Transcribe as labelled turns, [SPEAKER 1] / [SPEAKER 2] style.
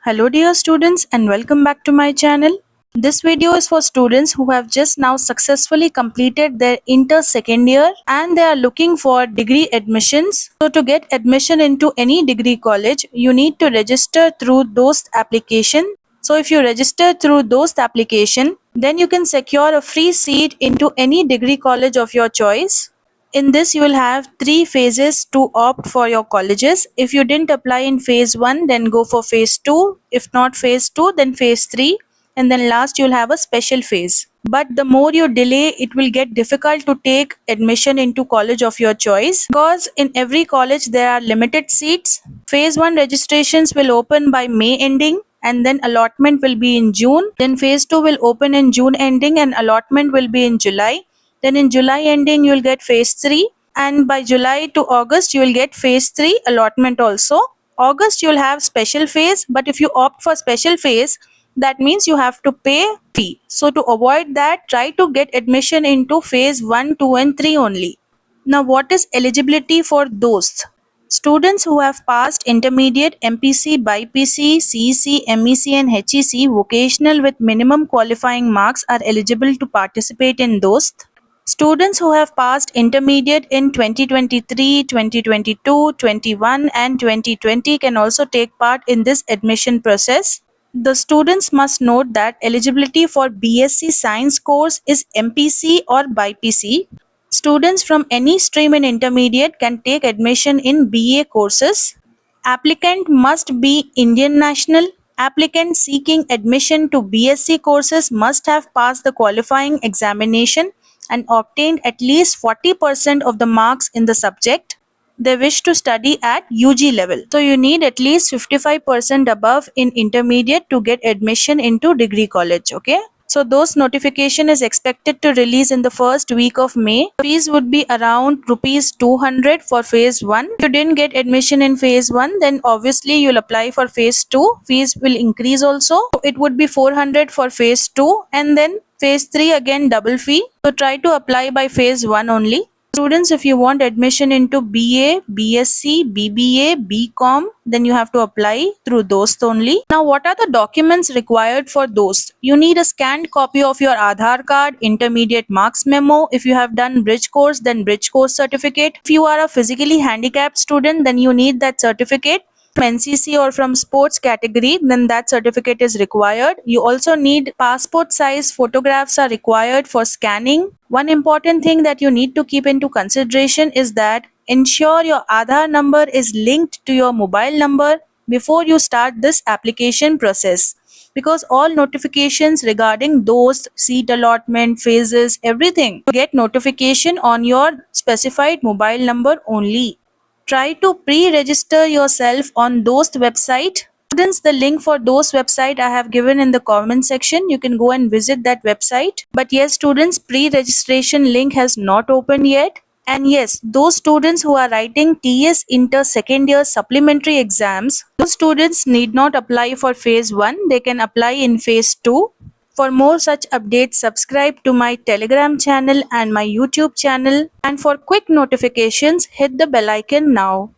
[SPEAKER 1] Hello dear students and welcome back to my channel. This video is for students who have just now successfully completed their inter second year and they are looking for degree admissions. So to get admission into any degree college, you need to register through DOST application. So if you register through DOST application, then you can secure a free seat into any degree college of your choice. In this, you will have three phases to opt for your colleges. If you didn't apply in phase 1, then go for phase 2. If not phase 2, then phase 3. And then last, you'll have a special phase. But the more you delay, it will get difficult to take admission into college of your choice because in every college there are limited seats. Phase 1 registrations will open by May ending and then allotment will be in June. Then phase 2 will open in June ending and allotment will be in July. Then in July ending, you will get phase 3. And by July to August, you will get phase 3 allotment also. August, you will have special phase. But if you opt for special phase, that means you have to pay fee. So to avoid that, try to get admission into phase 1, 2 and 3 only. Now what is eligibility for those? Students who have passed intermediate, MPC, BIPC, CEC, MEC and HEC vocational with minimum qualifying marks are eligible to participate in those. Students who have passed intermediate in 2023, 2022, 21 and 2020 can also take part in this admission process. The students must note that eligibility for BSc Science course is MPC or BIPC. Students from any stream in intermediate can take admission in BA courses. Applicant must be Indian national. Applicant seeking admission to BSc courses must have passed the qualifying examination and obtained at least 40% of the marks in the subject they wish to study at UG level. So you need at least 55% above in intermediate to get admission into degree college. Okay. So those notification is expected to release in the first week of May. Fees would be around rupees 200 for phase 1. If you didn't get admission in phase 1, then obviously you'll apply for phase 2. Fees will increase also. It would be 400 for phase 2 and then phase 3 again double fee. So try to apply by phase 1 only. Students, if you want admission into BA, BSc, BBA, BCom, then you have to apply through DOST only. Now, what are the documents required for DOST? You need a scanned copy of your Aadhaar card, intermediate marks memo. If you have done bridge course, then bridge course certificate. If you are a physically handicapped student, then you need that certificate. From NCC or from sports category, then that certificate is required. You also need passport size photographs are required for scanning. One important thing that you need to keep into consideration is that ensure your Aadhaar number is linked to your mobile number before you start this application process, because all notifications regarding those seat allotment phases, everything, you get notification on your specified mobile number only. Try to pre-register yourself on DOST website. Students, the link for DOST website I have given in the comment section. You can go and visit that website. But yes, students, pre-registration link has not opened yet. And yes, those students who are writing TS Inter second year supplementary exams, those students need not apply for phase 1. They can apply in phase 2. For more such updates, subscribe to my Telegram channel and my YouTube channel. And for quick notifications, hit the bell icon now.